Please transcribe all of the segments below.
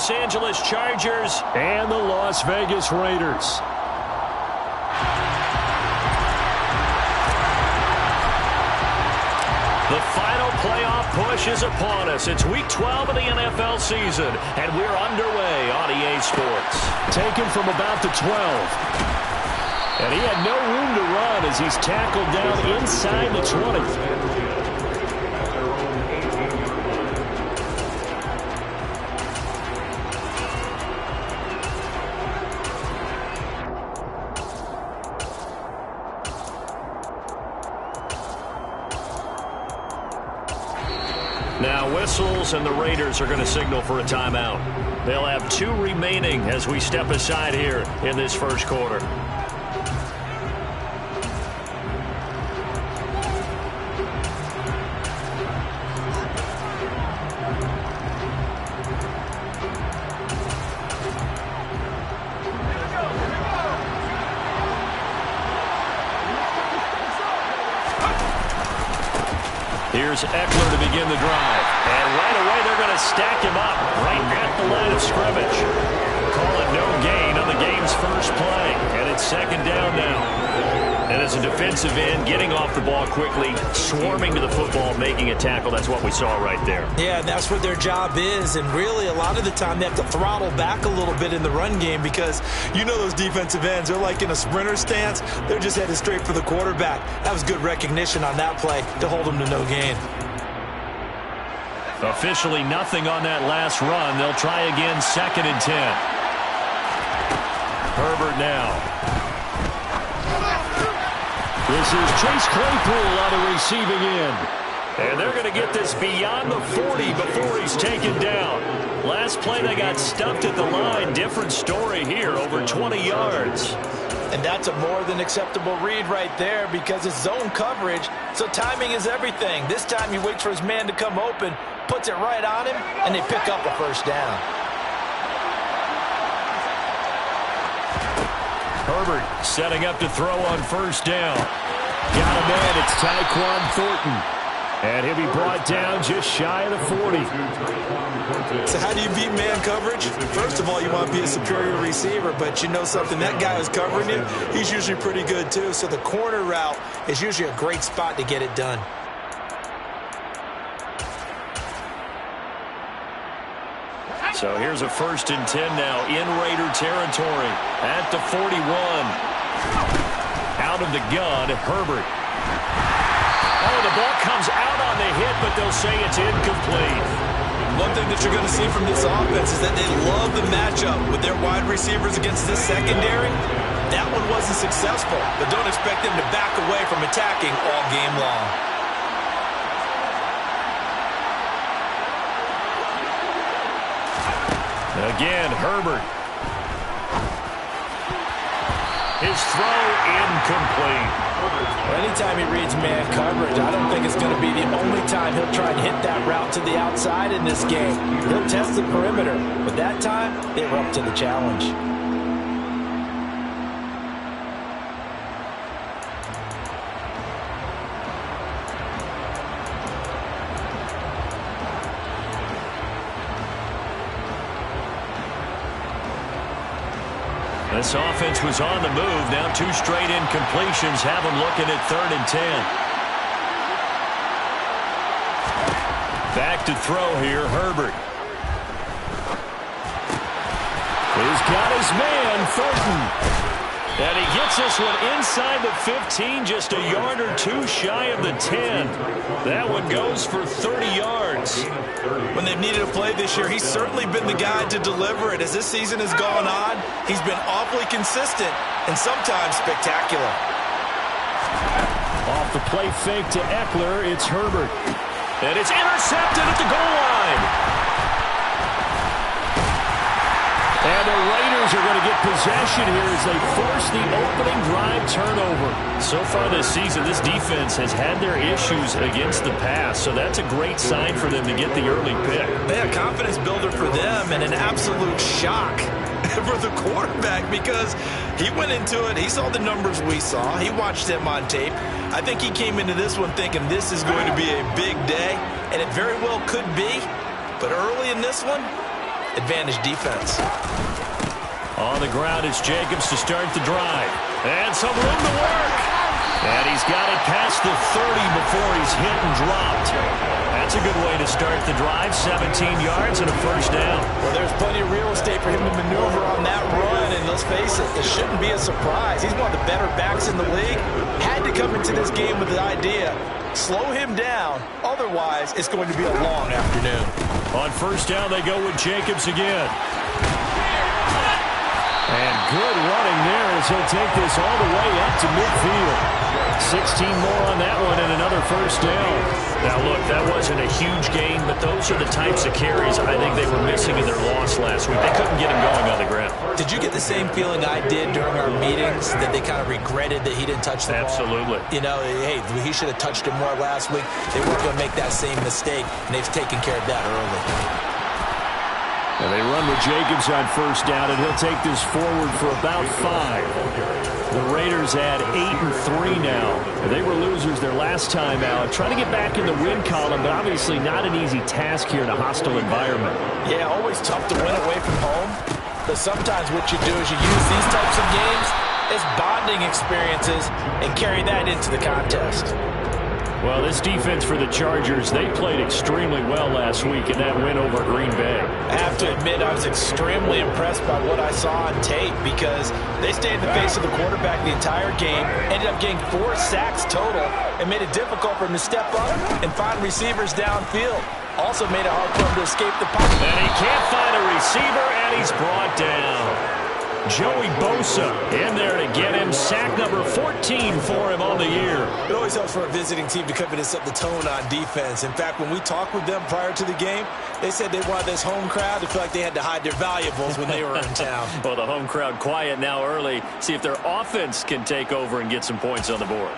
Los Angeles Chargers and the Las Vegas Raiders. The final playoff push is upon us. It's Week 12 of the NFL season, and we're underway on EA Sports. Taken from about the 12. And he had no room to run as he's tackled down inside the 20. Now whistles, and the Raiders are going to signal for a timeout. They'll have 2 remaining as we step aside here in this first quarter. Here's Eckler to begin the drive. And right away, they're going to stack him up right at the line of scrimmage. Call it no gain on the game's first play. And it's second down now. And as a defensive end, getting off the ball quickly, swarming to the football, making a tackle, that's what we saw right there. Yeah, that's what their job is. And really, a lot of the time, they have to throttle back a little bit in the run game because you know those defensive ends, they're like in a sprinter stance. They're just headed straight for the quarterback. That was good recognition on that play to hold them to no gain. Officially nothing on that last run. They'll try again, 2nd and 10. Herbert now. This is Chase Claypool on the receiving end. And they're going to get this beyond the 40 before he's taken down. Last play they got stuffed at the line. Different story here, over 20 yards. And that's a more than acceptable read right there because it's zone coverage, so timing is everything. This time he waits for his man to come open, puts it right on him, and they pick up a first down. Herbert setting up to throw on first down. Got a man, it's Tyquan Thornton. And he'll be brought down just shy of the 40. So how do you beat man coverage? First of all, you want to be a superior receiver, but you know something, that guy who's covering you, he's usually pretty good too. So the corner route is usually a great spot to get it done. So here's a 1st and 10 now in Raider territory at the 41. Out of the gun, Herbert. Oh, the ball comes out on the hit, but they'll say it's incomplete. One thing that you're going to see from this offense is that they love the matchup with their wide receivers against this secondary. That one wasn't successful, but don't expect them to back away from attacking all game long. Again, Herbert. His throw incomplete. Anytime he reads man coverage, I don't think it's going to be the only time he'll try and hit that route to the outside in this game. He'll test the perimeter, but that time, they were up to the challenge. This offense was on the move. Now 2 straight incompletions have them looking at 3rd and 10. Back to throw here, Herbert. He's got his man, Thornton. And he gets this one inside the 15, just a yard or 2 shy of the 10. That one goes for 30 yards. When they've needed a play this year, he's certainly been the guy to deliver it. As this season has gone on, he's been awfully consistent and sometimes spectacular. Off the play fake to Eckler, it's Herbert. And it's intercepted at the goal line. And the Raiders are going to get possession here as they force the opening drive turnover. So far this season, this defense has had their issues against the pass, so that's a great sign for them to get the early pick. Yeah, confidence builder for them and an absolute shock for the quarterback because he went into it. He saw the numbers we saw. He watched them on tape. I think he came into this one thinking this is going to be a big day, and it very well could be. But early in this one, advantage defense. On the ground, it's Jacobs to start the drive. And some room to work. And he's got it past the 30 before he's hit and dropped. That's a good way to start the drive. 17 yards and a first down. Well, there's plenty of real estate for him to maneuver on that run. And let's face it, it shouldn't be a surprise. He's one of the better backs in the league. Had to come into this game with the idea, slow him down. Otherwise, it's going to be a long afternoon. On first down, they go with Jacobs again. And good running there as he'll take this all the way up to midfield. 16 more on that one and another first down. Now, look, that wasn't a huge gain, but those are the types of carries I think they were missing in their loss last week. They couldn't get him going on the ground. Did you get the same feeling I did during our meetings, that they kind of regretted that he didn't touch the ball? Absolutely. You know, hey, he should have touched it more last week. They weren't going to make that same mistake, and they've taken care of that early. And they run with Jacobs on first down, and he'll take this forward for about 5. The Raiders add 8 and 3 now. They were losers their last time out. Trying to get back in the win column, but obviously not an easy task here in a hostile environment. Yeah, always tough to win away from home. But sometimes what you do is you use these types of games as bonding experiences and carry that into the contest. Well, this defense for the Chargers, they played extremely well last week in that win over Green Bay. I have to admit, I was extremely impressed by what I saw on tape because they stayed in the face of the quarterback the entire game, ended up getting 4 sacks total, and made it difficult for him to step up and find receivers downfield. Also made it hard for him to escape the pocket. And he can't find a receiver, and he's brought down. Joey Bosa in there to get him. Sack number 14 for him on the year. It always helps for a visiting team to come in and set the tone on defense. In fact, when we talked with them prior to the game, they said they wanted this home crowd to feel like they had to hide their valuables when they were in town. Well, the home crowd quiet now early. See if their offense can take over and get some points on the board.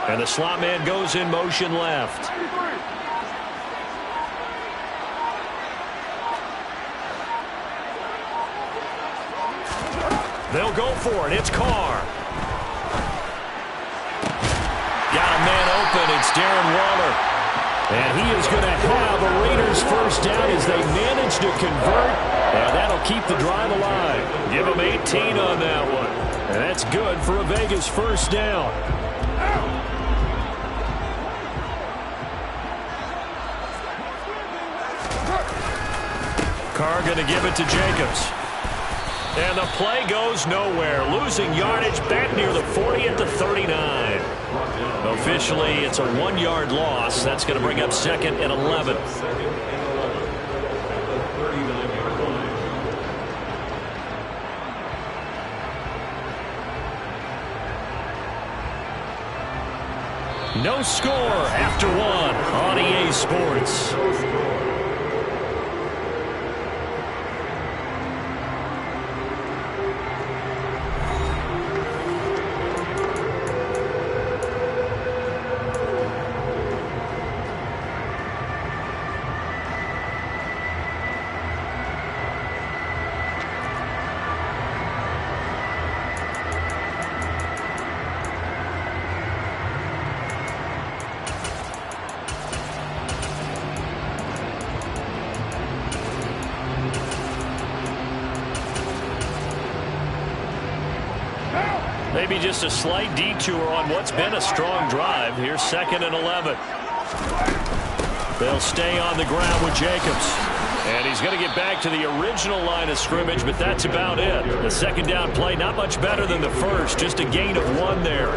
And the slot man goes in motion left. They'll go for it. It's Carr. Got a man open. It's Darren Waller. And he is going to have a Raiders first down as they manage to convert. And that'll keep the drive alive. Give them 18 on that one. And that's good for a Vegas first down. Carr going to give it to Jacobs. And the play goes nowhere. Losing yardage back near the 40 at the 39. Officially, it's a 1-yard loss. That's going to bring up second and 11. No score after 1 on EA Sports. Maybe just a slight detour on what's been a strong drive. Here's second and 11. They'll stay on the ground with Jacobs. And he's going to get back to the original line of scrimmage, but that's about it. The second down play, not much better than the first. Just a gain of 1 there.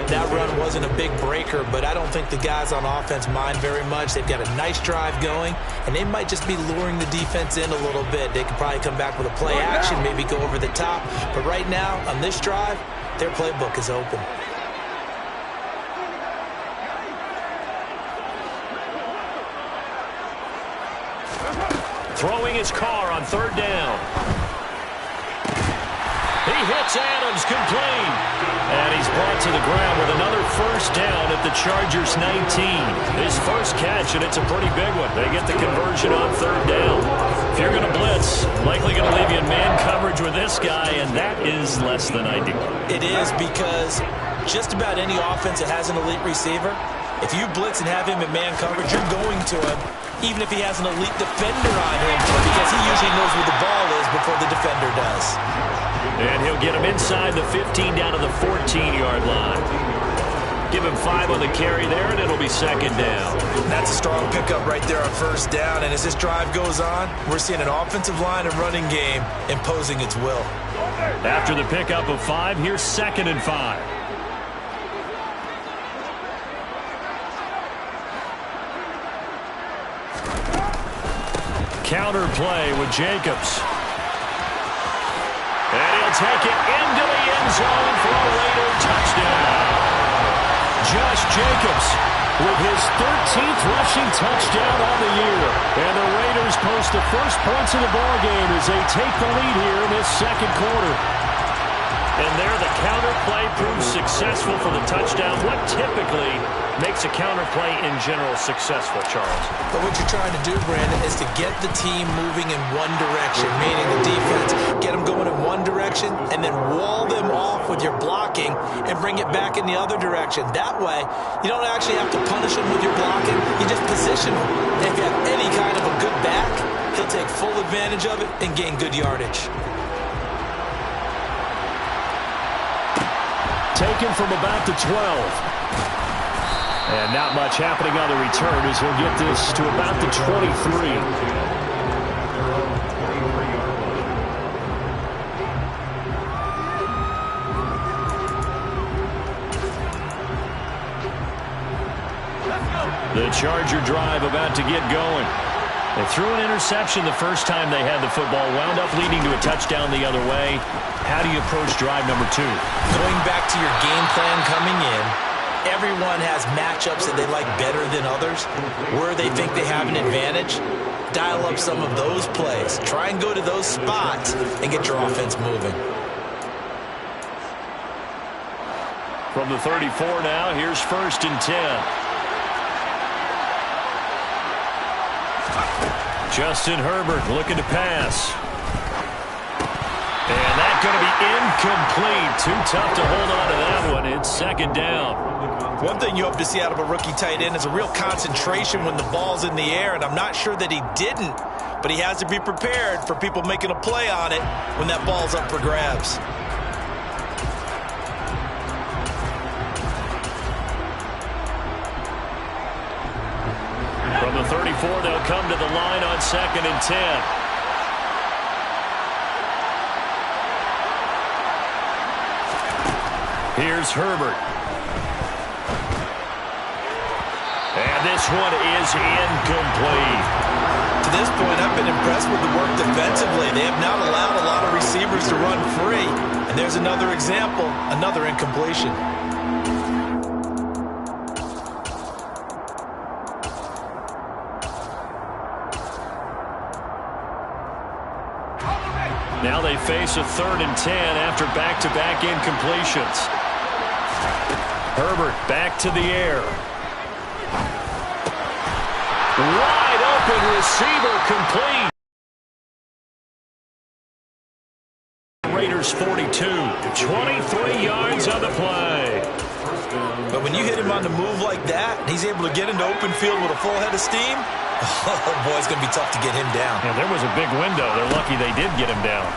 That run wasn't a big breaker, but I don't think the guys on offense mind very much. They've got a nice drive going, and they might just be luring the defense in a little bit. They could probably come back with a play action, maybe go over the top. But right now, on this drive, their playbook is open. Throwing his Carr on third down. He hits Adams complete. And he's brought to the ground with another first down at the Chargers' 19. His first catch, and it's a pretty big one. They get the conversion on third down. If you're going to blitz, likely going to leave you in man coverage with this guy, and that is less than ideal. It is, because just about any offense that has an elite receiver, if you blitz and have him in man coverage, you're going to him, even if he has an elite defender on him, because he usually knows where the ball is before the defender does. And he'll get him inside the 15 down to the 14-yard line. Give him 5 on the carry there, and it'll be second down. That's a strong pickup right there on first down. And as this drive goes on, we're seeing an offensive line and running game imposing its will. After the pickup of 5, here's second and 5. Counter play with Jacobs. And he'll take it into the end zone for a later touchdown. Josh Jacobs with his 13th rushing touchdown on the year. And the Raiders post the first points of the ballgame as they take the lead here in this second quarter. And there the counter play proves successful for the touchdown. What typically makes a counter play in general successful, Charles? But what you're trying to do, Brandon, is to get the team moving in one direction, meaning the defense, get them going in one direction, and then wall them off with your blocking and bring it back in the other direction. That way, you don't actually have to punish them with your blocking. You just position them. And if you have any kind of a good back, he'll take full advantage of it and gain good yardage. Taken from about the 12. And not much happening on the return as he'll get this to about the 23. The Charger drive about to get going. They threw an interception the first time they had the football, wound up leading to a touchdown the other way. How do you approach drive number 2? Going back to your game plan coming in, everyone has matchups that they like better than others. Where they think they have an advantage, dial up some of those plays. Try and go to those spots and get your offense moving. From the 34 now, here's first and 10. Justin Herbert looking to pass. And that's going to be incomplete. Too tough to hold on to that one. It's second down. One thing you hope to see out of a rookie tight end is a real concentration when the ball's in the air, and I'm not sure that he didn't, but he has to be prepared for people making a play on it when that ball's up for grabs. From the 34, they'll come to the line on second and 10. Here's Herbert. And this one is incomplete. To this point, I've been impressed with the work defensively. They have not allowed a lot of receivers to run free. And there's another example, another incompletion. Now they face a 3rd and 10 after back-to-back incompletions. Herbert back to the air. Wide open receiver complete. Raiders 42. 23 yards on the play. But when you hit him on the move like that, and he's able to get into open field with a full head of steam, oh boy, it's going to be tough to get him down. Yeah, there was a big window. They're lucky they did get him down.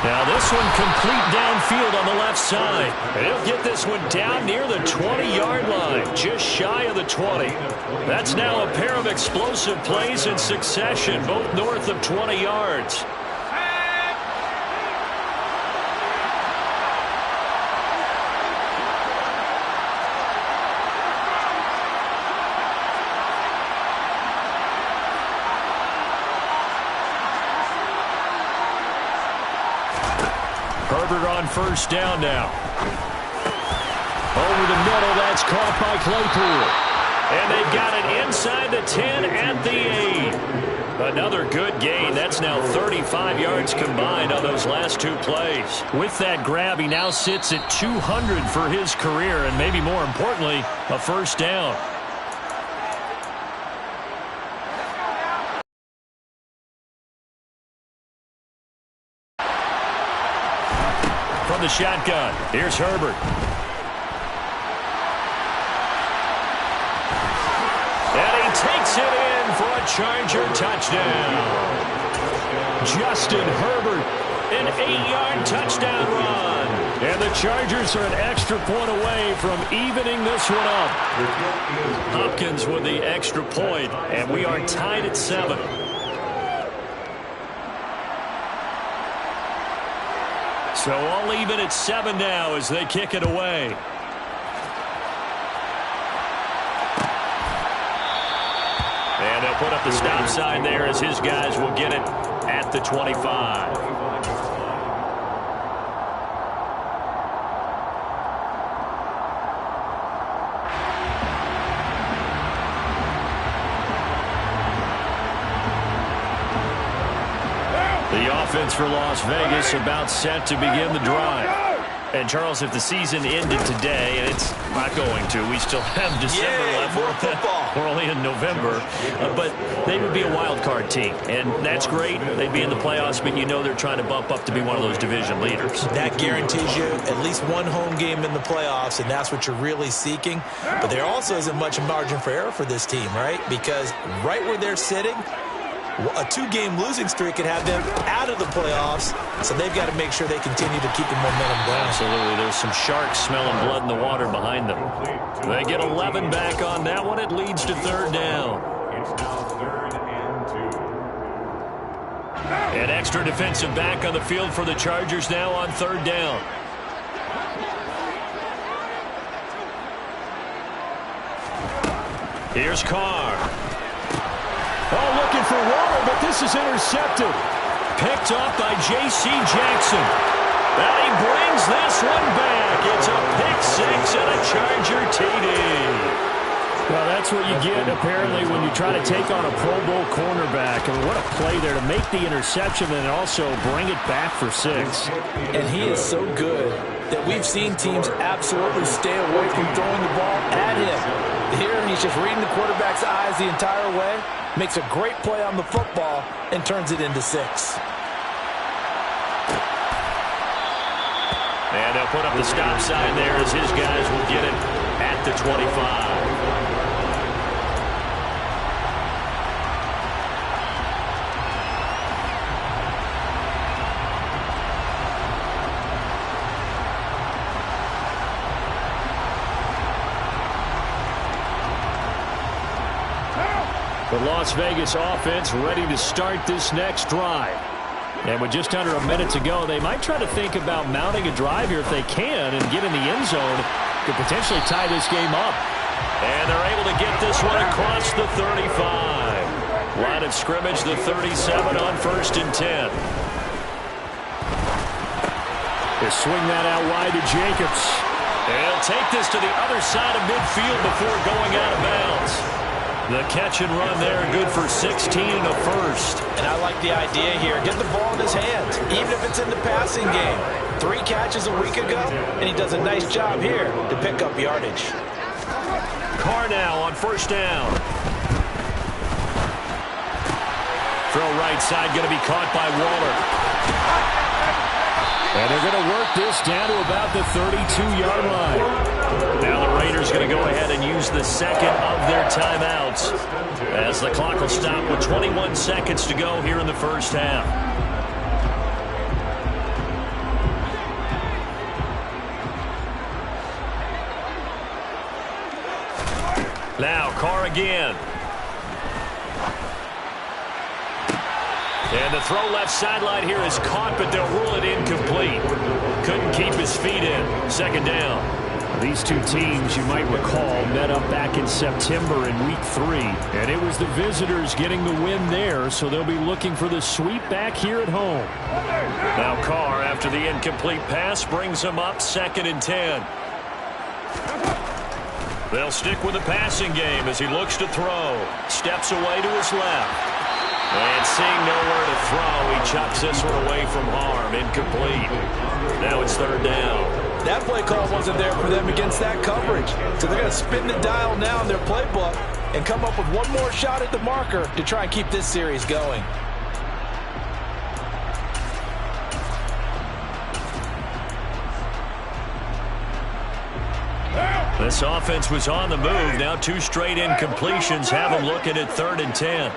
Now this one complete downfield on the left side. And he'll get this one down near the 20-yard line, just shy of the 20. That's now a pair of explosive plays in succession, both north of 20 yards. Herbert on first down now. Over the middle, that's caught by Claypool. And they've got it inside the 10 at the 8. Another good gain. That's now 35 yards combined on those last two plays. With that grab, he now sits at 200 for his career, and maybe more importantly, a first down. From the shotgun, here's Herbert. And he takes it in for a Charger touchdown. Justin Herbert, an 8-yard touchdown run. And the Chargers are an extra point away from evening this one up. Hopkins with the extra point, and we are tied at 7. So all even at 7 now as they kick it away. And they'll put up the stop sign there as his guys will get it at the 25. The offense for Las Vegas about set to begin the drive. And, Charles, if the season ended today, and it's not going to, we still have December left. More football. We're only in November. But they would be a wild card team, and that's great. They'd be in the playoffs, but you know they're trying to bump up to be one of those division leaders. That guarantees you at least one home game in the playoffs, and that's what you're really seeking. But there also isn't much margin for error for this team, right? Because right where they're sitting, a 2-game losing streak could have them out of the playoffs, so they've got to make sure they continue to keep the momentum going. Absolutely. There's some sharks smelling blood in the water behind them. They get 11 back on that one. It leads to 3rd down. It's now 3rd and 2. An extra defensive back on the field for the Chargers now on 3rd down. Here's Carr. Oh, looking for Waller, but this is intercepted. Picked up by J.C. Jackson. And he brings this one back. It's a pick 6 and a Charger TD. Well, that's what you get, apparently, when you try to take on a Pro Bowl cornerback. I mean, what a play there to make the interception and also bring it back for 6. And he is so good that we've seen teams absolutely stay away from throwing the ball at him. Here, he's just reading the quarterback's eyes the entire way, makes a great play on the football, and turns it into 6. And they'll put up the stop sign there as his guys will get it at the 25. The Las Vegas offense ready to start this next drive. And with just under a minute to go, they might try to think about mounting a drive here if they can and get in the end zone to potentially tie this game up. And they're able to get this one across the 35. Line of scrimmage, the 37 on 1st and 10. They swing that out wide to Jacobs. And he'll take this to the other side of midfield before going out of bounds. The catch and run there, good for 16 and a first. And I like the idea here. Get the ball in his hands, even if it's in the passing game. 3 catches a week ago, and he does a nice job here to pick up yardage. Carr now on 1st down. Throw right side, going to be caught by Waller. And they're going to work this down to about the 32-yard line. Now the Raiders going to go ahead and use the second of their timeouts as the clock will stop with 21 seconds to go here in the first half. Now Carr again. And the throw left sideline here is caught, but they'll rule it incomplete. Couldn't keep his feet in. 2nd down. These two teams, you might recall, met up back in September in Week 3. And it was the visitors getting the win there, so they'll be looking for the sweep back here at home. Now Carr, after the incomplete pass, brings him up 2nd and 10. They'll stick with the passing game as he looks to throw. Steps away to his left. And seeing nowhere to throw, he chucks this one away from harm. Incomplete. Now it's third down. That play call wasn't there for them against that coverage. So they're going to spin the dial now in their playbook and come up with one more shot at the marker to try and keep this series going. This offense was on the move. Now 2 straight incompletions have them looking at 3rd and 10.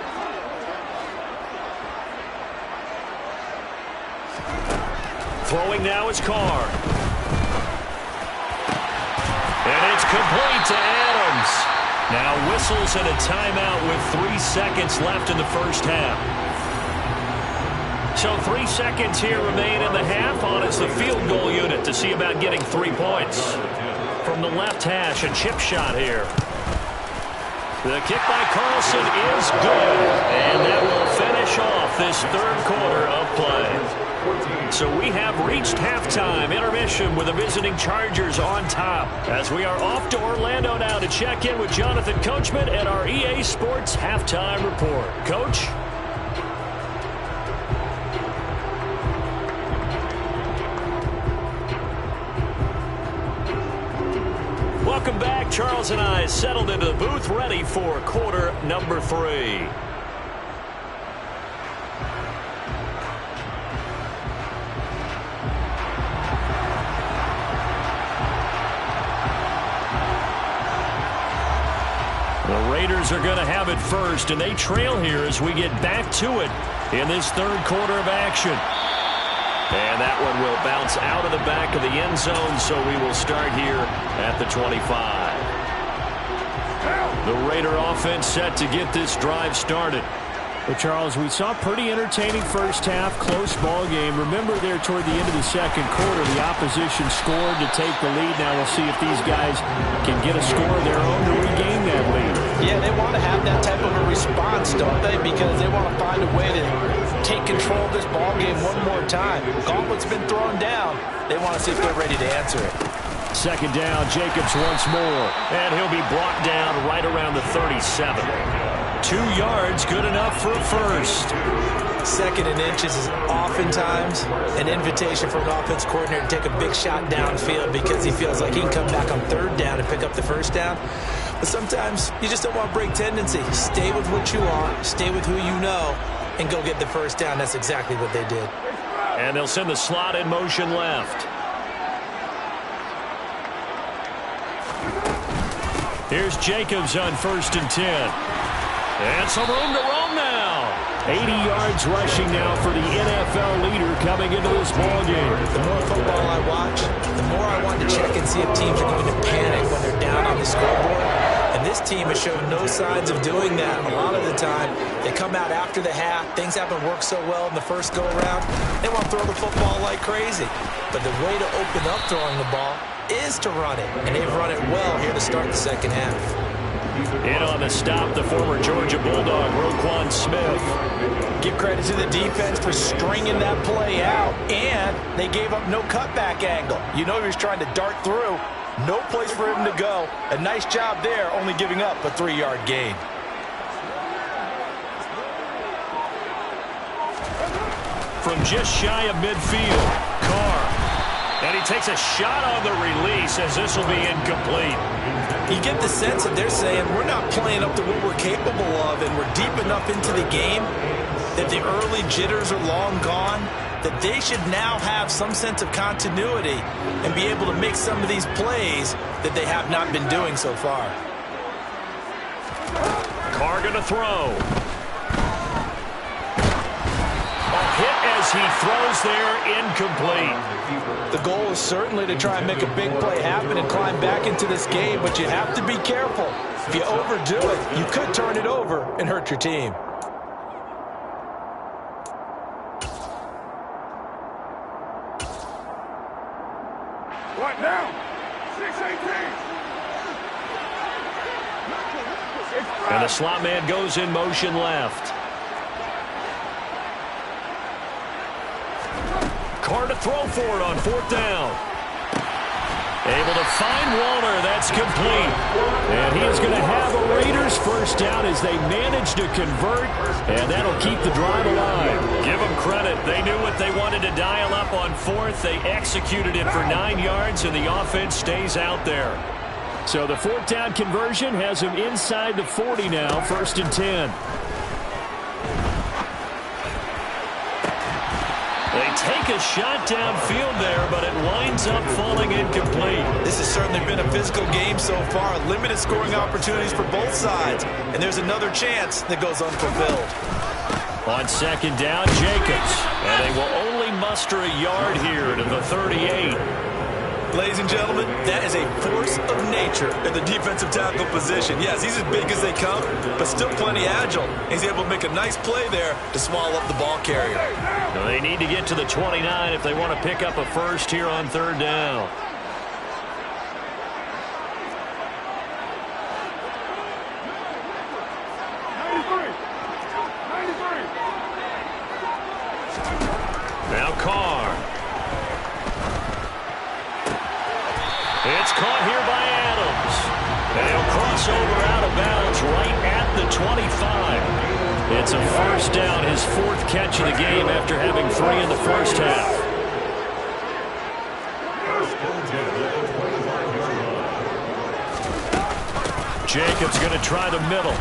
Throwing now is Carr. And it's complete to Adams. Now whistles and a timeout with 3 seconds left in the first half. So 3 seconds here remain in the half on as the field goal unit to see about getting 3 points. From the left hash, a chip shot here. The kick by Carlson is good, and that will finish off this 3rd quarter of play. So we have reached halftime intermission with the visiting Chargers on top, as we are off to Orlando now to check in with Jonathan Coachman at our EA Sports Halftime Report. Coach? Welcome back. Charles and I settled into the booth ready for quarter number 3. The Raiders are going to have it first, and they trail here as we get back to it in this 3rd quarter of action. And that one will bounce out of the back of the end zone, so we will start here at the 25. The Raider offense set to get this drive started. Well, Charles, we saw pretty entertaining first half, close ball game. Remember there toward the end of the 2nd quarter, the opposition scored to take the lead. Now we'll see if these guys can get a score of their own to regain that lead. Yeah, they want to have that type of a response, don't they? Because they want to find a way to take control of this ball game one more time. Gauntlet's been thrown down. They want to see if they're ready to answer it. 2nd down, Jacobs once more. And he'll be brought down right around the 37. 2 yards, good enough for a first. 2nd and inches is oftentimes an invitation for an offense coordinator to take a big shot downfield because he feels like he can come back on 3rd down and pick up the first down. But sometimes you just don't want to break tendency. Stay with what you are, stay with who you know, and go get the first down. That's exactly what they did. And they'll send the slot in motion left. Here's Jacobs on 1st and 10. And some room to roam now. 80 yards rushing now for the NFL leader coming into this ball game. The more football I watch, the more I want to check and see if teams are going to panic when they're down on the scoreboard. And this team has shown no signs of doing that. A lot of the time, they come out after the half. Things haven't worked so well in the first go-around. They want to throw the football like crazy. But the way to open up throwing the ball is to run it. And they've run it well here to start the 2nd half. In on the stop, the former Georgia Bulldog, Roquan Smith. Give credit to the defense for stringing that play out, and they gave up no cutback angle. You know he was trying to dart through. No place for him to go. A nice job there, only giving up a 3-yard gain. From just shy of midfield, Carr. And he takes a shot on the release as this will be incomplete. You get the sense that they're saying we're not playing up to what we're capable of, and we're deep enough into the game that the early jitters are long gone, that they should now have some sense of continuity and be able to make some of these plays that they have not been doing so far. Carr going to throw. A hit as he throws there, incomplete. The goal is certainly to try and make a big play happen and climb back into this game, but you have to be careful. If you overdo it, you could turn it over and hurt your team. What now? 6-18. And the slot man goes in motion left. Carr to throw for it on 4th down. Able to find Walter. That's complete. And he is going to have a Raiders first down as they manage to convert, and that'll keep the drive alive. Give them credit. They knew what they wanted to dial up on fourth. They executed it for 9 yards, and the offense stays out there. So the fourth down conversion has him inside the 40 now, 1st and 10. They take a shot downfield there, but it winds up falling incomplete. This has certainly been a physical game so far. Limited scoring opportunities for both sides. And there's another chance that goes unfulfilled. On 2nd down, Jacobs. And they will only muster a yard here to the 38. Ladies and gentlemen, that is a force of nature in the defensive tackle position. Yes, he's as big as they come, but still plenty agile. He's able to make a nice play there to swallow up the ball carrier. Now they need to get to the 29 if they want to pick up a first here on 3rd down. Now Carr. It's caught here by Adams. And he'll cross over out of bounds right at the 25. It's a first down, his 4th catch of the game after having 3 in the first half. Jacobs going to try the middle.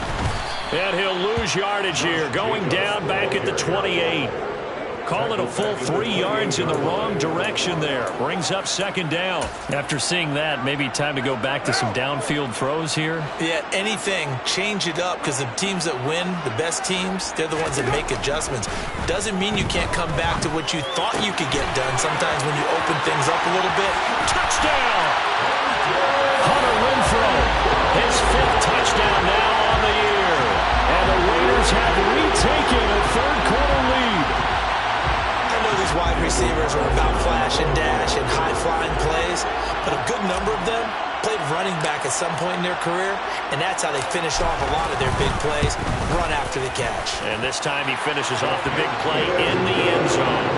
And he'll lose yardage here, going down back at the 28. Call it a full 3 yards in the wrong direction there. Brings up 2nd down. After seeing that, maybe time to go back to some downfield throws here. Yeah, anything, change it up, because the teams that win, the best teams, they're the ones that make adjustments. Doesn't mean you can't come back to what you thought you could get done. Sometimes when you open things up a little bit. Touchdown! Hunter Renfrow, his 5th touchdown now on the year. And the Raiders have retaken a 3rd quarter lead. These wide receivers are about flash and dash and high-flying plays, but a good number of them played running back at some point in their career, and that's how they finish off a lot of their big plays, run after the catch. And this time he finishes off the big play in the end zone.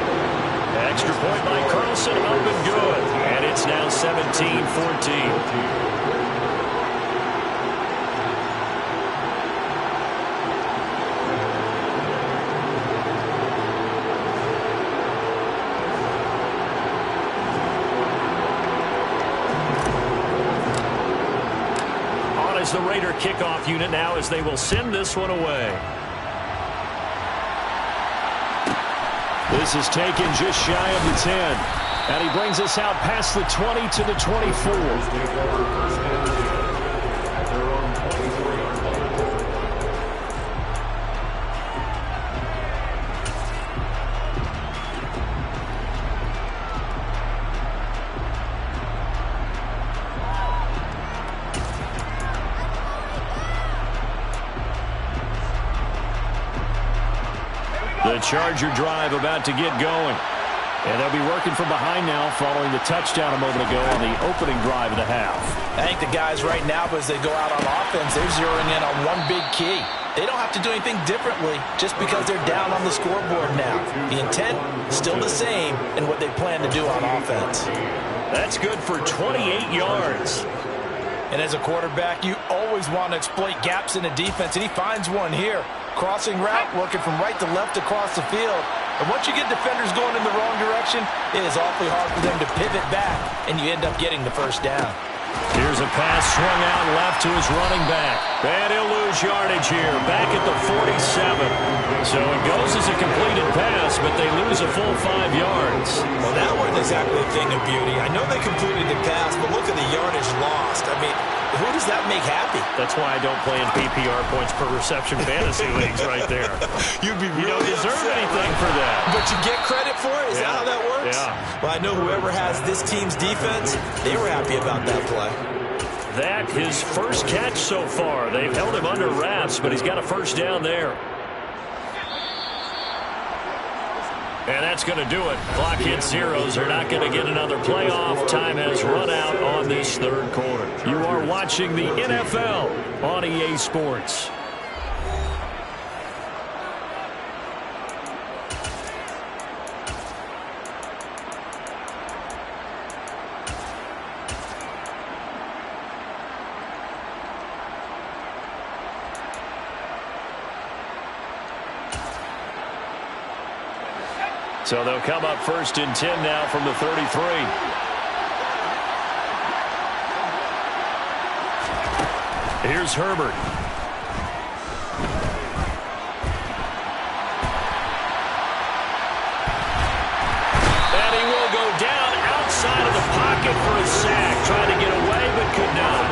Extra point by Carlson, up and good. And it's now 17-14. The Raider kickoff unit now as they will send this one away. This is taken just shy of the 10. And he brings us out past the 20 to the 24. The Charger drive about to get going. And they'll be working from behind now following the touchdown a moment ago on the opening drive of the half. I think the guys right now, as they go out on offense, they're zeroing in on one big key. They don't have to do anything differently just because they're down on the scoreboard now. The intent is still the same in what they plan to do on offense. That's good for 28 yards. And as a quarterback, you always want to exploit gaps in the defense, and he finds one here. Crossing route, working from right to left across the field. And once you get defenders going in the wrong direction, it is awfully hard for them to pivot back, and you end up getting the first down. Here's a pass swung out left to his running back. And he'll lose yardage here, back at the 47. So it goes as a completed pass, but they lose a full 5 yards. Well, that wasn't exactly a thing of beauty. I know they completed the pass, but look at the yardage lost. I mean, who does that make happy? That's why I don't play in PPR points per reception fantasy leagues right there. You'd be really You don't deserve anything for that. But you get credit for it? Is that how that works? Yeah. Well, I know whoever has this team's defense, they were happy about that play. That, his first catch so far. They've held him under wraps, but he's got a first down there. And that's going to do it. Clock hits zeros. They're not going to get another playoff. Time has run out on this 3rd quarter. You are watching the NFL on EA Sports. So they'll come up 1st and 10 now from the 33. Here's Herbert. And he will go down outside of the pocket for a sack. Trying to get away, but could not.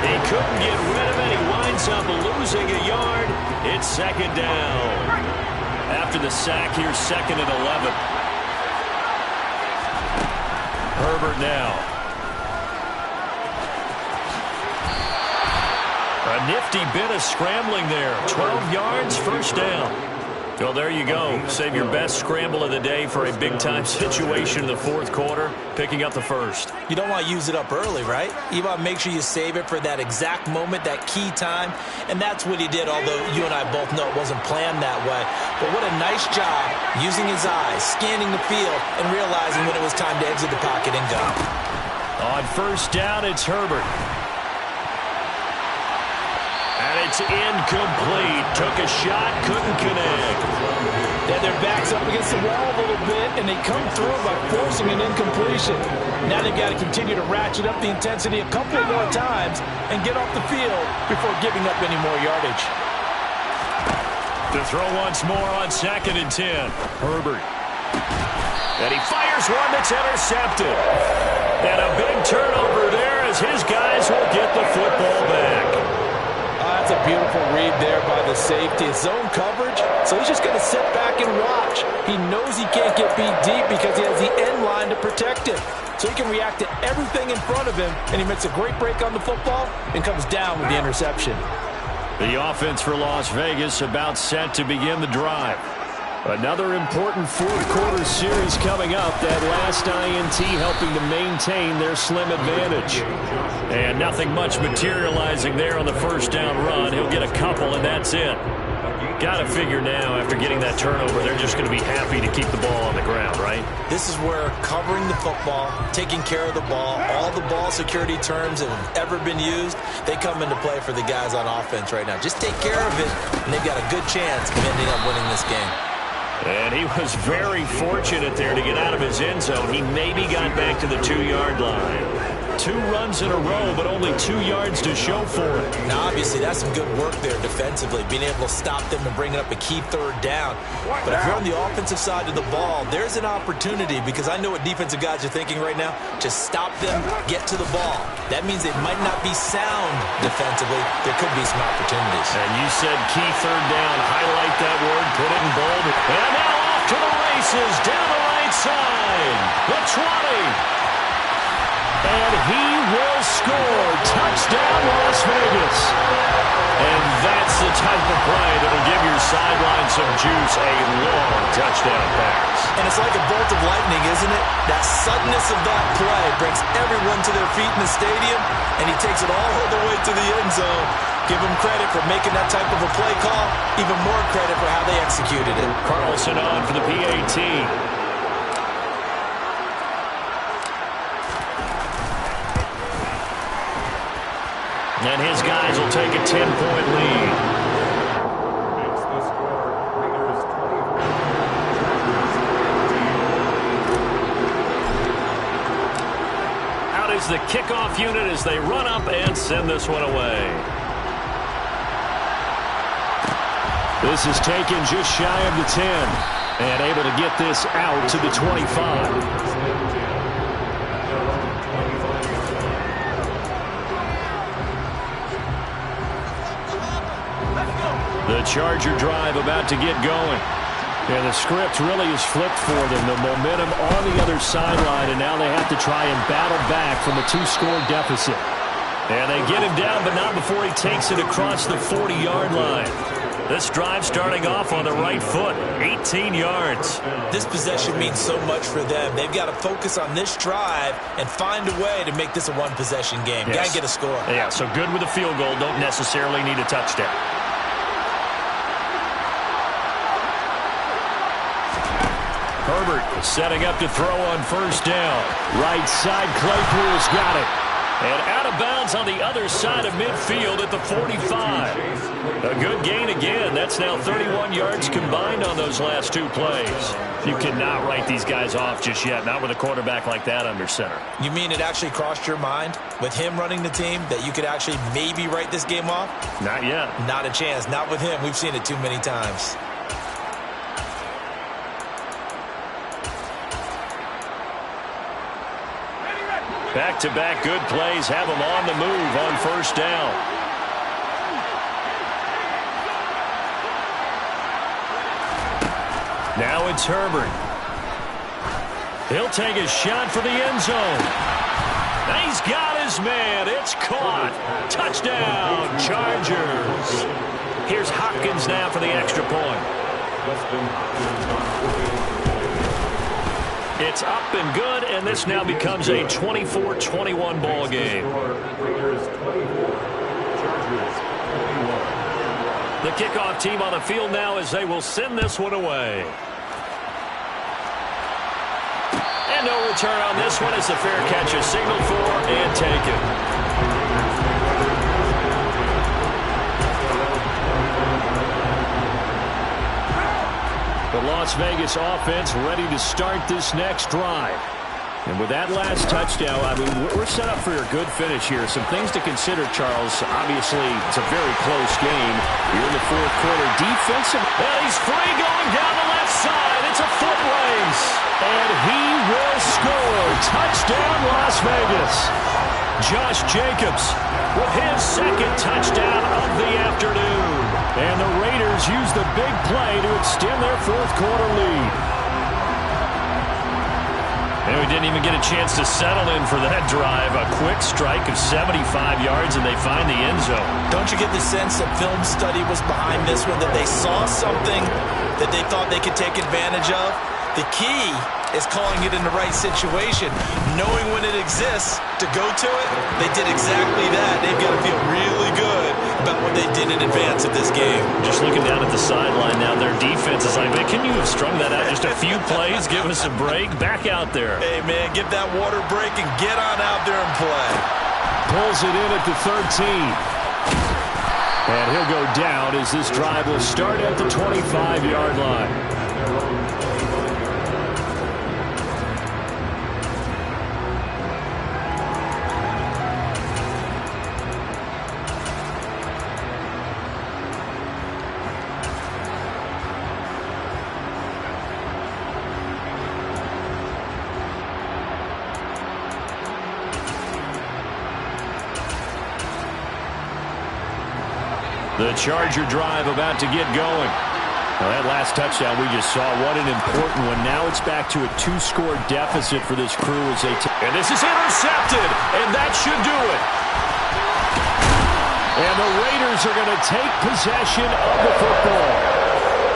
He couldn't get rid of it. He winds up losing a yard. It's 2nd down. After the sack, here's 2nd and 11. Herbert now. A nifty bit of scrambling there. 12 yards, 1st down. Well, there you go. Save your best scramble of the day for a big-time situation in the 4th quarter, picking up the 1st. You don't want to use it up early, right? You want to make sure you save it for that exact moment, that key time, and that's what he did, although you and I both know it wasn't planned that way. But what a nice job using his eyes, scanning the field, and realizing when it was time to exit the pocket and go. On 1st down, it's Herbert. And it's incomplete. Took a shot, couldn't connect. Yeah, their back's up against the wall a little bit, and they come through by forcing an incompletion. Now they've got to continue to ratchet up the intensity a couple more times and get off the field before giving up any more yardage. To throw once more on 2nd and 10. Herbert. And he fires one that's intercepted. And a big turnover there as his guys will get the football back. That's a beautiful read there by the safety. It's zone coverage, so he's just going to sit back and watch. He knows he can't get beat deep because he has the end line to protect him. So he can react to everything in front of him, and he makes a great break on the football and comes down with the interception. The offense for Las Vegas about set to begin the drive. Another important 4th quarter series coming up. That last INT helping to maintain their slim advantage. And nothing much materializing there on the 1st down run. He'll get a couple, and that's it. Got to figure now, after getting that turnover, they're just going to be happy to keep the ball on the ground, right? This is where covering the football, taking care of the ball, all the ball security terms that have ever been used, they come into play for the guys on offense right now. Just take care of it, and they've got a good chance of ending up winning this game. And he was very fortunate there to get out of his end zone. He maybe got back to the 2-yard line. 2 runs in a row, but only 2 yards to show for it. Now, obviously, that's some good work there defensively, being able to stop them and bringing up a key 3rd down. But if you're on the offensive side of the ball, there's an opportunity, because I know what defensive guys are thinking right now. Just stop them, get to the ball. That means they might not be sound defensively. There could be some opportunities. And you said key 3rd down. Highlight that word, put it in bold. And now off to the races, down the right side. The 20. And he will score. Touchdown, Las Vegas. And that's the type of play that'll give your sideline some juice. A long touchdown pass. And it's like a bolt of lightning, isn't it? That suddenness of that play brings everyone to their feet in the stadium, and he takes it all the way to the end zone. Give him credit for making that type of a play call. Even more credit for how they executed it. Carlson on for the PAT. And his guys will take a 10-point lead. Out is the kickoff unit as they run up and send this one away. This is taken just shy of the 10 and able to get this out to the 25. The Charger drive about to get going. And the script really is flipped for them. The momentum on the other sideline, and now they have to try and battle back from a 2-score deficit. And they get him down, but not before he takes it across the 40-yard line. This drive starting off on the right foot, 18 yards. This possession means so much for them. They've got to focus on this drive and find a way to make this a one-possession game. Yes. Got to get a score. Yeah, so good with a field goal. Don't necessarily need a touchdown. Herbert setting up to throw on 1st down. Right side, Claypool's got it. And out of bounds on the other side of midfield at the 45. A good gain again. That's now 31 yards combined on those last two plays. You cannot write these guys off just yet, not with a quarterback like that under center. You mean it actually crossed your mind with him running the team that you could actually maybe write this game off? Not yet. Not a chance. Not with him. We've seen it too many times. Back-to-back good plays have them on the move on first down. Now it's Herbert. He'll take a shot for the end zone. He's got his man. It's caught. Touchdown, Chargers. Here's Hopkins now for the extra point. It's up and good, and this now becomes a 24-21 ball game. The kickoff team on the field now as they will send this one away. And no return on this one as the fair catch is signaled for and taken. The Las Vegas offense ready to start this next drive. And with that last touchdown, I mean, we're set up for a good finish here. Some things to consider, Charles. Obviously, it's a very close game. You're in the fourth quarter. Defensive. And he's free going down the left side. It's a foot race. And he will score. Touchdown, Las Vegas. Josh Jacobs with his second touchdown of the afternoon. And the Raiders use the big play to extend their fourth quarter lead. And we didn't even get a chance to settle in for that drive. A quick strike of 75 yards, and they find the end zone. Don't you get the sense that film study was behind this one, that they saw something that they thought they could take advantage of? The key is calling it in the right situation, knowing when it exists to go to it. They did exactly that. They've got to feel really good about what they did in advance of this game. Just looking down at the sideline now, their defense is like, man, can you have strung that out just a few plays? Give us a break. Back out there. Hey, man, give that water break and get on out there and play. Pulls it in at the 13. And he'll go down as this drive will start at the 25-yard line. The Charger drive about to get going. Well, that last touchdown we just saw, what an important one. Now it's back to a two-score deficit for this crew as they and this is intercepted, and that should do it. And the Raiders are going to take possession of the football.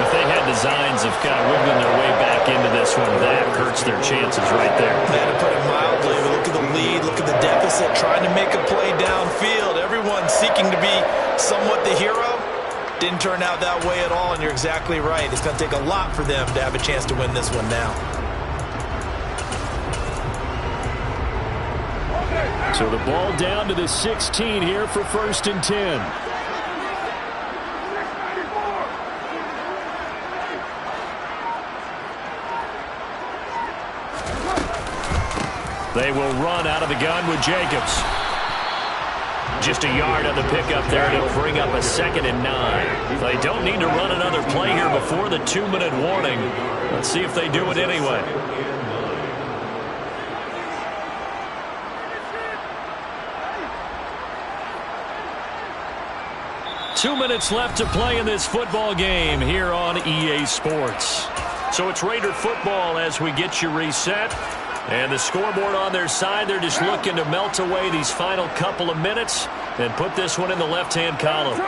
If they had designs of kind of wiggling their way back into this one, that hurts their chances right there. Yeah, to put it mildly, look at the lead, look at the deficit, trying to make a play downfield. Everyone seeking to be somewhat the hero. Didn't turn out that way at all, and you're exactly right. It's going to take a lot for them to have a chance to win this one now. So the ball down to the 16 here for 1st and 10. They will run out of the gun with Jacobs. Just a yard on the pickup there to bring up a 2nd and 9. They don't need to run another play here before the 2-minute warning. Let's see if they do it anyway. Two minutes left to play in this football game here on EA Sports. So it's Raider football as we get you reset. And the scoreboard on their side, they're just looking to melt away these final couple of minutes and put this one in the left-hand column.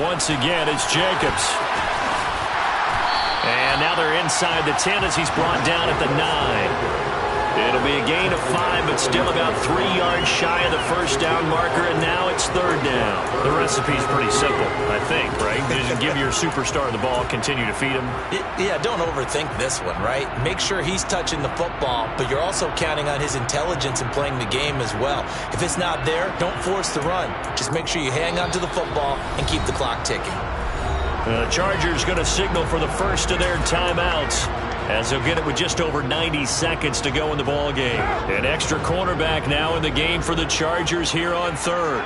Once again, it's Jacobs. And now they're inside the 10 as he's brought down at the 9. It'll be a gain of 5, but still about 3 yards shy of the first down marker, and now it's third down. The recipe's pretty simple, I think, right? Just give your superstar the ball, continue to feed him. Yeah, don't overthink this one, right? Make sure he's touching the football, but you're also counting on his intelligence in playing the game as well. If it's not there, don't force the run. Just make sure you hang on to the football and keep the clock ticking. The Chargers going to signal for the first of their timeouts, as they'll get it with just over 90 seconds to go in the ball game. An extra cornerback now in the game for the Chargers here on third.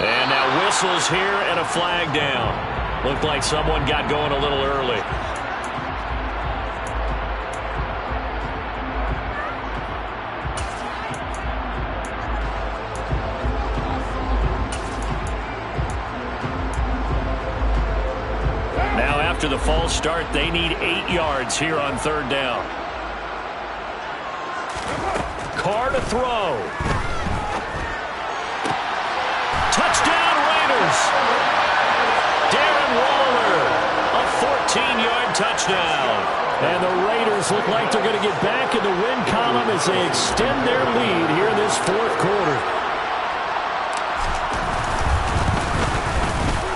And now whistles here and a flag down. Looked like someone got going a little early. After the false start, they need 8 yards here on third down. Carr to throw. Touchdown Raiders. Darren Waller, a 14-yard touchdown. And the Raiders look like they're going to get back in the win column as they extend their lead here in this fourth quarter.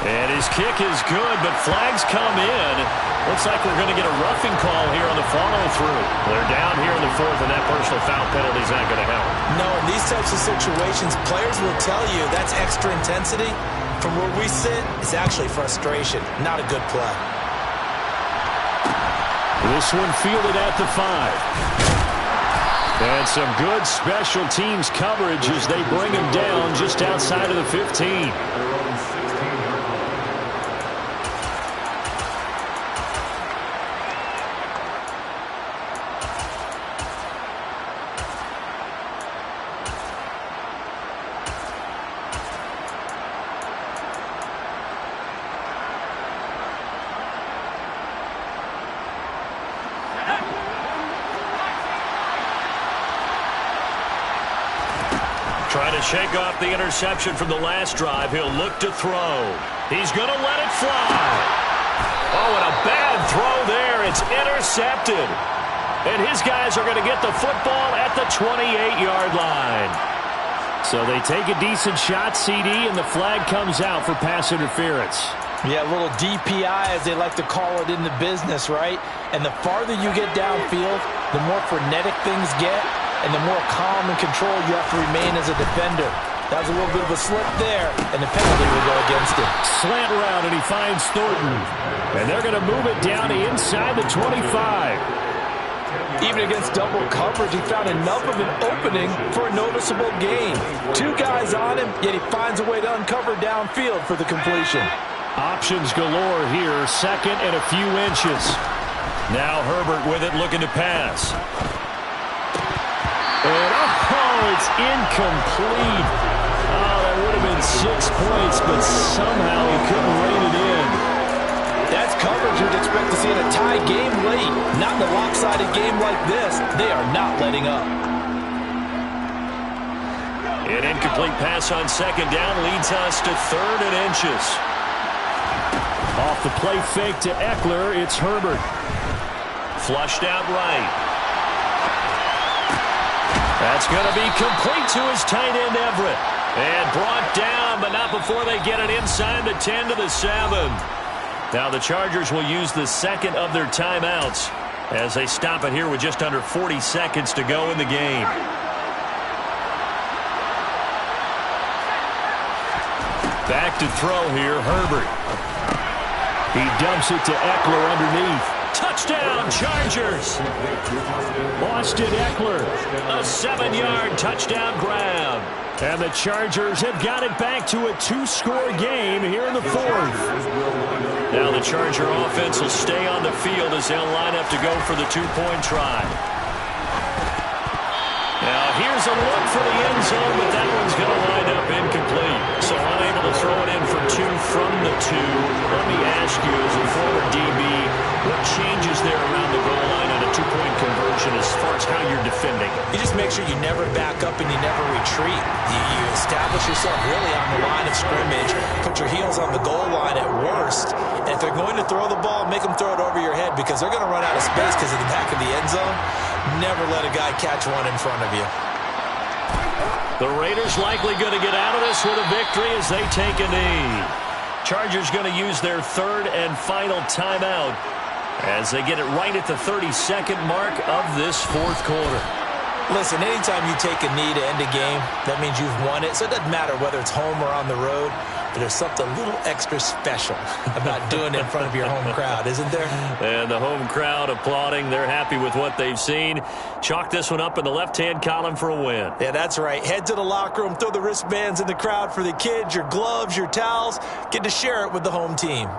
And his kick is good, but flags come in. Looks like we're going to get a roughing call here on the follow-through. They're down here in the fourth, and that personal foul penalty is not going to help. No, in these types of situations, players will tell you that's extra intensity. From where we sit, it's actually frustration, not a good play. This one fielded at the 5. And some good special teams coverage as they bring him down just outside of the 15. Trying to shake off the interception from the last drive. He'll look to throw. He's going to let it fly. Oh, and a bad throw there. It's intercepted. And his guys are going to get the football at the 28-yard line. So they take a decent shot, CD, and the flag comes out for pass interference. Yeah, a little DPI, as they like to call it in the business, right? And the farther you get downfield, the more frenetic things get, and the more calm and control you have to remain as a defender. That was a little bit of a slip there, and the penalty will go against him. Slant route, and he finds Thornton. And they're going to move it down to inside the 25. Even against double coverage, he found enough of an opening for a noticeable gain. 2 guys on him, yet he finds a way to uncover downfield for the completion. Options galore here, second and a few inches. Now Herbert with it, looking to pass. And it's incomplete. Oh, that would have been 6 points, but somehow he couldn't rein it in. That's coverage you'd expect to see in a tie game late. Not in a lopsided game like this. They are not letting up. An incomplete pass on second down leads us to third and inches. Off the play fake to Eckler, it's Herbert. Flushed out right. That's going to be complete to his tight end, Everett. And brought down, but not before they get it inside the 10 to the 7. Now the Chargers will use the second of their timeouts as they stop it here with just under 40 seconds to go in the game. Back to throw here, Herbert. He dumps it to Eckler underneath. Touchdown, Chargers! Austin Eckler. A 7-yard touchdown grab. And the Chargers have got it back to a 2-score game here in the fourth. Now the Charger offense will stay on the field as they'll line up to go for the 2-point try. Now here's a look for the end zone, but that one's going to wind up incomplete. So unable to throw it in for 2 from the 2. Let me ask you, as a former DB, what changes there around the goal line on a 2-point conversion as far as how you're defending? You just make sure you never back up and you never retreat. You establish yourself really on the line of scrimmage, put your heel balls on the goal line at worst. And if they're going to throw the ball, make them throw it over your head because they're going to run out of space because of the back of the end zone. Never let a guy catch one in front of you. The Raiders likely going to get out of this with a victory as they take a knee. Chargers going to use their third and final timeout as they get it right at the 32nd mark of this fourth quarter. Listen, anytime you take a knee to end a game, that means you've won it. So it doesn't matter whether it's home or on the road, but there's something a little extra special about doing it in front of your home crowd, isn't there? And the home crowd applauding. They're happy with what they've seen. Chalk this one up in the left-hand column for a win. Yeah, that's right. Head to the locker room, throw the wristbands in the crowd for the kids, your gloves, your towels. Get to share it with the home team.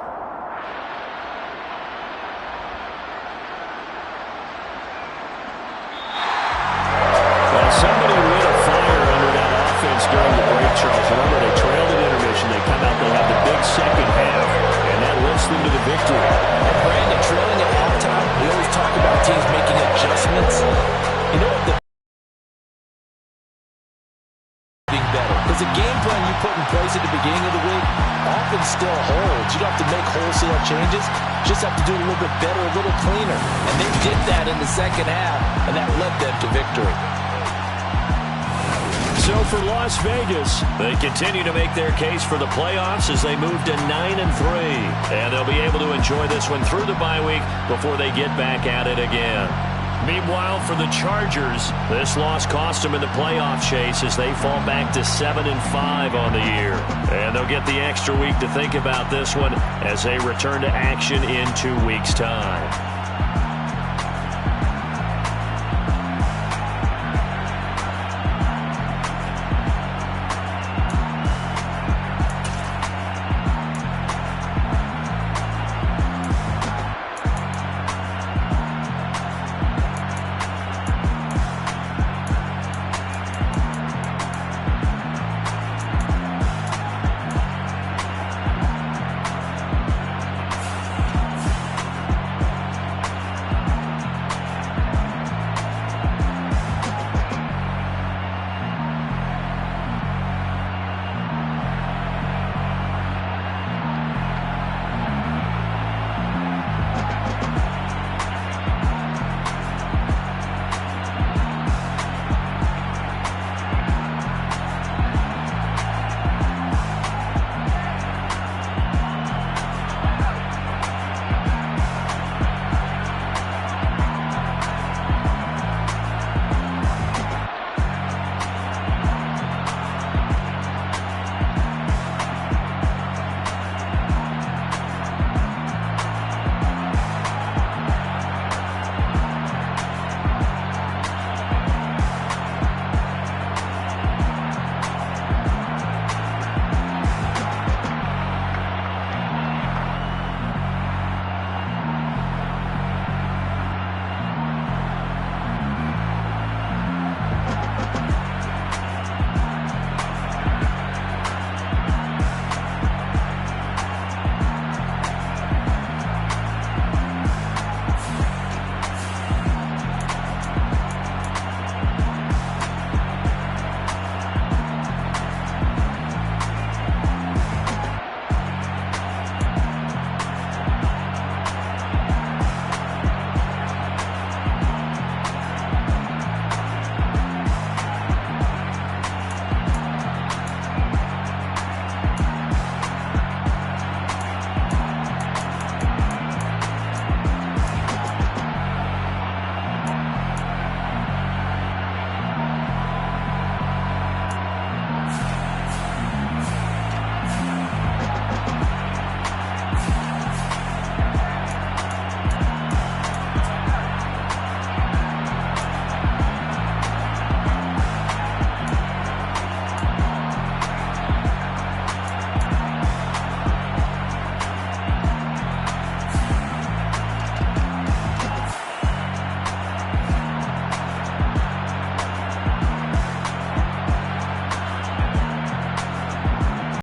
Somebody lit a fire under that offense during the break, Charles. Remember, they trailed at intermission. They come out, they have the big second half, and that lifts them to the victory. And Brandon, trailing at halftime, we always talk about teams making adjustments. You know what? Being better. Because the game plan you put in place at the beginning of the week often still holds. You don't have to make wholesale changes. You just have to do it a little bit better, a little cleaner. And they did that in the second half, and that led them to victory. So for Las Vegas, they continue to make their case for the playoffs as they move to 9-3. And they'll be able to enjoy this one through the bye week before they get back at it again. Meanwhile, for the Chargers, this loss cost them in the playoff chase as they fall back to 7-5 on the year. And they'll get the extra week to think about this one as they return to action in 2 weeks' time.